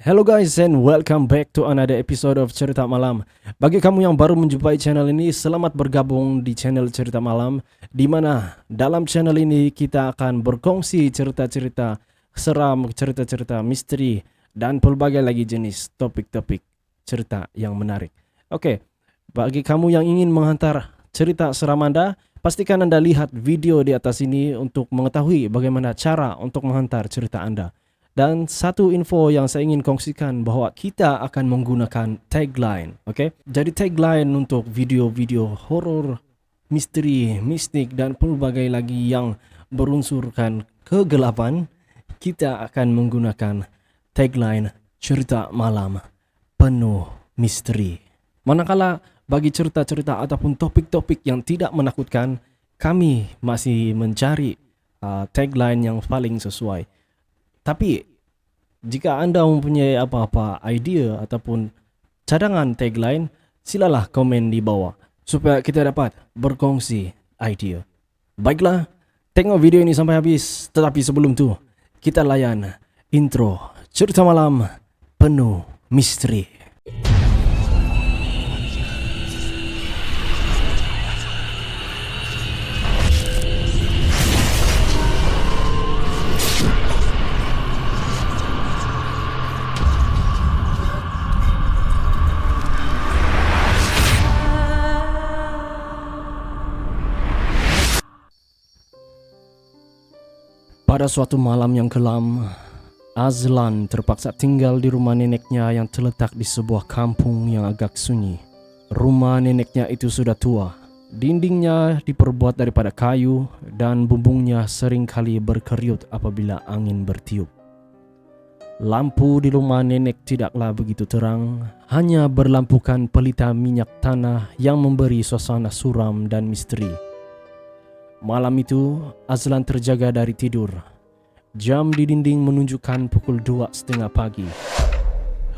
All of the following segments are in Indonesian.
Hello guys and welcome back to another episode of Cerita Malam. Bagi kamu yang baru menjumpai channel ini, selamat bergabung di channel Cerita Malam, di mana dalam channel ini kita akan berkongsi cerita-cerita seram, cerita-cerita misteri, dan pelbagai lagi jenis topik-topik cerita yang menarik. Oke, bagi kamu yang ingin menghantar cerita seram Anda, pastikan Anda lihat video di atas ini untuk mengetahui bagaimana cara untuk menghantar cerita Anda. Dan satu info yang saya ingin kongsikan bahwa kita akan menggunakan tagline, oke? Jadi tagline untuk video-video horor, misteri, mistik dan pelbagai lagi yang berunsurkan kegelapan, kita akan menggunakan tagline cerita malam penuh misteri. Manakala bagi cerita-cerita ataupun topik-topik yang tidak menakutkan, kami masih mencari tagline yang paling sesuai. Tapi jika Anda mempunyai apa-apa idea ataupun cadangan tagline, silalah komen di bawah supaya kita dapat berkongsi idea. Baiklah, tengok video ini sampai habis. Tetapi sebelum tu, kita layan intro cerita malam penuh misteri. Pada suatu malam yang kelam, Azlan terpaksa tinggal di rumah neneknya yang terletak di sebuah kampung yang agak sunyi. Rumah neneknya itu sudah tua. Dindingnya diperbuat daripada kayu dan bumbungnya seringkali berkeriut apabila angin bertiup. Lampu di rumah nenek tidaklah begitu terang, hanya berlampukan pelita minyak tanah yang memberi suasana suram dan misteri. Malam itu, Azlan terjaga dari tidur. Jam di dinding menunjukkan pukul 2:30 pagi.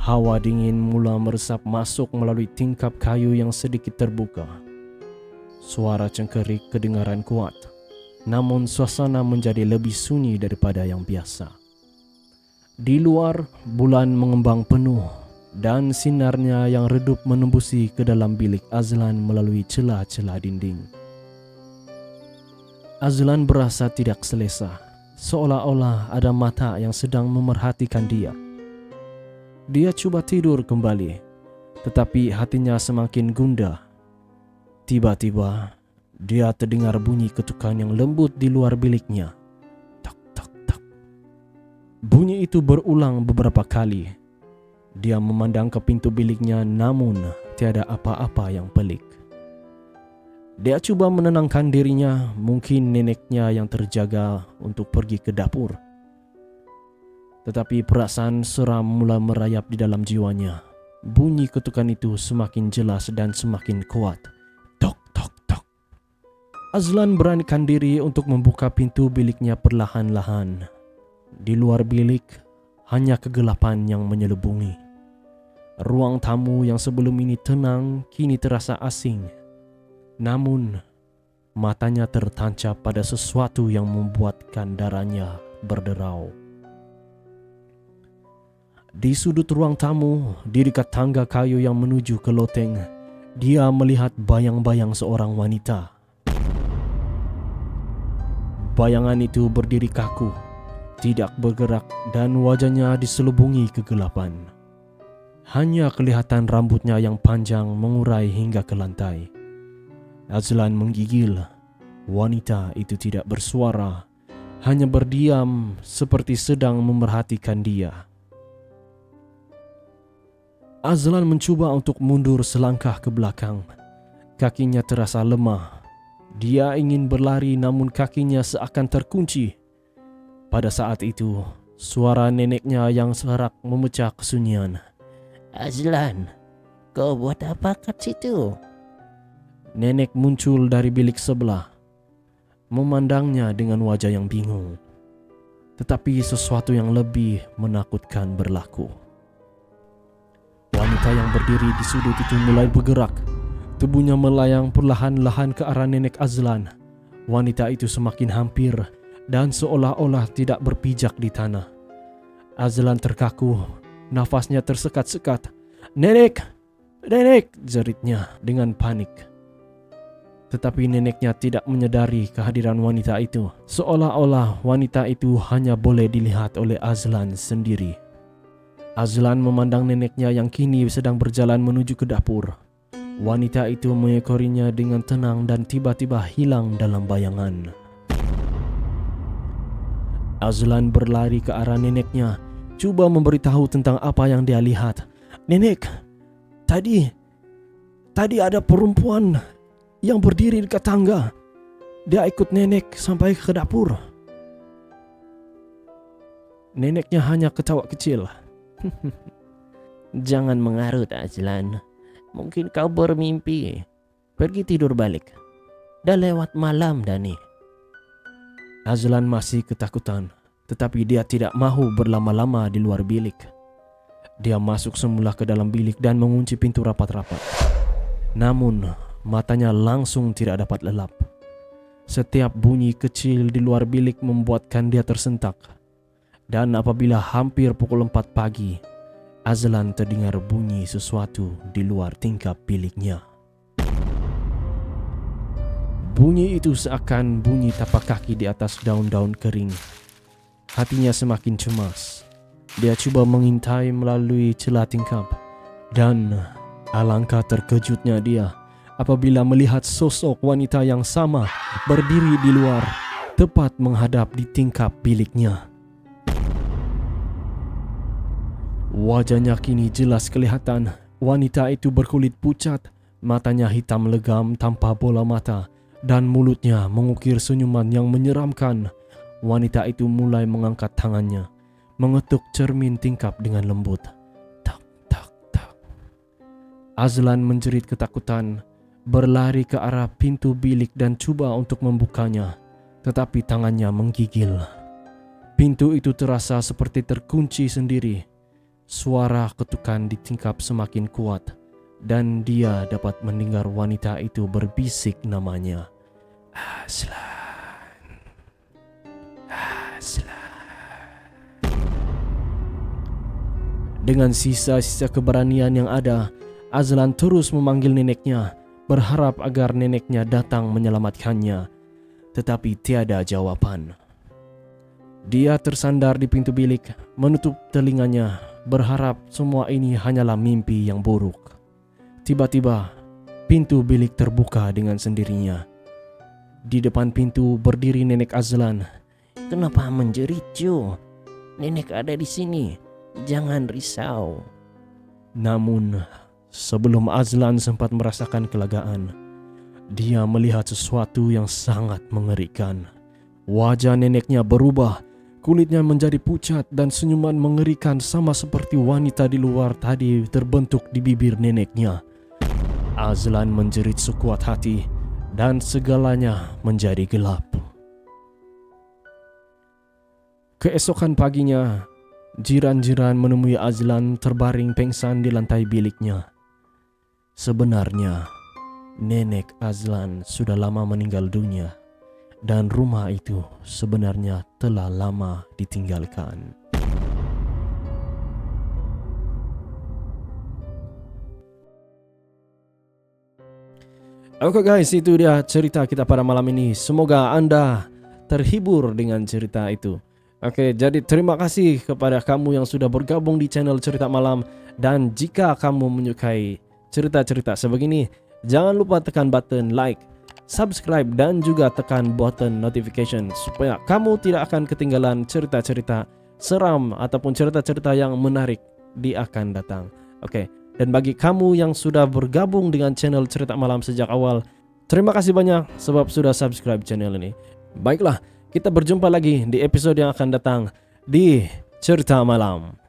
Hawa dingin mula meresap masuk melalui tingkap kayu yang sedikit terbuka. Suara cengkerik kedengaran kuat, namun suasana menjadi lebih sunyi daripada yang biasa. Di luar, bulan mengembang penuh dan sinarnya yang redup menembusi ke dalam bilik Azlan melalui celah-celah dinding. Azlan berasa tidak selesa, seolah-olah ada mata yang sedang memerhatikan dia. Dia cuba tidur kembali, tetapi hatinya semakin gundah. Tiba-tiba, dia terdengar bunyi ketukan yang lembut di luar biliknya. Tak, tak, tak. Bunyi itu berulang beberapa kali. Dia memandang ke pintu biliknya, namun tiada apa-apa yang pelik. Dia cuba menenangkan dirinya, mungkin neneknya yang terjaga untuk pergi ke dapur. Tetapi perasaan seram mula merayap di dalam jiwanya. Bunyi ketukan itu semakin jelas dan semakin kuat. Tok, tok, tok. Azlan beranikan diri untuk membuka pintu biliknya perlahan-lahan. Di luar bilik, hanya kegelapan yang menyelubungi. Ruang tamu yang sebelum ini tenang, kini terasa asing. Namun, matanya tertancap pada sesuatu yang membuatkan darahnya berderau. Di sudut ruang tamu, di dekat tangga kayu yang menuju ke loteng, dia melihat bayang-bayang seorang wanita. Bayangan itu berdiri kaku, tidak bergerak dan wajahnya diselubungi kegelapan. Hanya kelihatan rambutnya yang panjang mengurai hingga ke lantai. Azlan menggigil. Wanita itu tidak bersuara, hanya berdiam seperti sedang memerhatikan dia. Azlan mencuba untuk mundur selangkah ke belakang. Kakinya terasa lemah. Dia ingin berlari namun kakinya seakan terkunci. Pada saat itu, suara neneknya yang serak memecah kesunyian. Azlan, kau buat apa kat situ? Nenek muncul dari bilik sebelah, memandangnya dengan wajah yang bingung. Tetapi sesuatu yang lebih menakutkan berlaku. Wanita yang berdiri di sudut itu mulai bergerak. Tubuhnya melayang perlahan-lahan ke arah nenek Azlan. Wanita itu semakin hampir dan seolah-olah tidak berpijak di tanah. Azlan terkaku, Nafasnya tersekat-sekat. "Nenek! Nenek!" jeritnya dengan panik. Tetapi neneknya tidak menyadari kehadiran wanita itu. Seolah-olah wanita itu hanya boleh dilihat oleh Azlan sendiri. Azlan memandang neneknya yang kini sedang berjalan menuju ke dapur. Wanita itu mengekorinya dengan tenang dan tiba-tiba hilang dalam bayangan. Azlan berlari ke arah neneknya, coba memberitahu tentang apa yang dia lihat. "Nenek, tadi ada perempuan yang berdiri dekat tangga. Dia ikut nenek sampai ke dapur." Neneknya hanya ketawa kecil. Jangan mengarut, Azlan. Mungkin kau bermimpi. Pergi tidur balik. Dah lewat malam, Dani. Azlan masih ketakutan, tetapi dia tidak mahu berlama-lama di luar bilik. Dia masuk semula ke dalam bilik dan mengunci pintu rapat-rapat. Namun, matanya langsung tidak dapat lelap. Setiap bunyi kecil di luar bilik membuatkan dia tersentak. Dan apabila hampir pukul 4 pagi, Azlan terdengar bunyi sesuatu di luar tingkap biliknya. Bunyi itu seakan bunyi tapak kaki di atas daun-daun kering. Hatinya semakin cemas. Dia coba mengintai melalui celah tingkap. Dan alangkah terkejutnya dia apabila melihat sosok wanita yang sama berdiri di luar, tepat menghadap di tingkap biliknya. Wajahnya kini jelas kelihatan. Wanita itu berkulit pucat, matanya hitam legam tanpa bola mata, dan mulutnya mengukir senyuman yang menyeramkan. Wanita itu mulai mengangkat tangannya, mengetuk cermin tingkap dengan lembut. Tak, tak, tak. Azlan menjerit ketakutan, berlari ke arah pintu bilik dan coba untuk membukanya, tetapi tangannya menggigil. Pintu itu terasa seperti terkunci sendiri. Suara ketukan di tingkap semakin kuat, dan dia dapat mendengar wanita itu berbisik namanya. "Azlan, Azlan." Dengan sisa-sisa keberanian yang ada, Azlan terus memanggil neneknya, berharap agar neneknya datang menyelamatkannya. Tetapi tiada jawaban. Dia tersandar di pintu bilik, menutup telinganya, berharap semua ini hanyalah mimpi yang buruk. Tiba-tiba, pintu bilik terbuka dengan sendirinya. Di depan pintu berdiri nenek Azlan. Kenapa menjerit, Jo? Nenek ada di sini. Jangan risau. Namun, sebelum Azlan sempat merasakan kelegaan, dia melihat sesuatu yang sangat mengerikan. Wajah neneknya berubah. Kulitnya menjadi pucat dan senyuman mengerikan sama seperti wanita di luar tadi terbentuk di bibir neneknya. Azlan menjerit sekuat hati dan segalanya menjadi gelap. Keesokan paginya, jiran-jiran menemui Azlan terbaring pingsan di lantai biliknya. Sebenarnya, nenek Azlan sudah lama meninggal dunia. Dan rumah itu sebenarnya telah lama ditinggalkan. Oke guys, itu dia cerita kita pada malam ini. Semoga Anda terhibur dengan cerita itu. Oke, jadi terima kasih kepada kamu yang sudah bergabung di channel Cerita Malam. Dan jika kamu menyukai cerita-cerita sebegini, jangan lupa tekan button like, subscribe, dan juga tekan button notification supaya kamu tidak akan ketinggalan cerita-cerita seram ataupun cerita-cerita yang menarik di akan datang. Oke, dan bagi kamu yang sudah bergabung dengan channel Cerita Malam sejak awal, terima kasih banyak sebab sudah subscribe channel ini. Baiklah, kita berjumpa lagi di episode yang akan datang di Cerita Malam.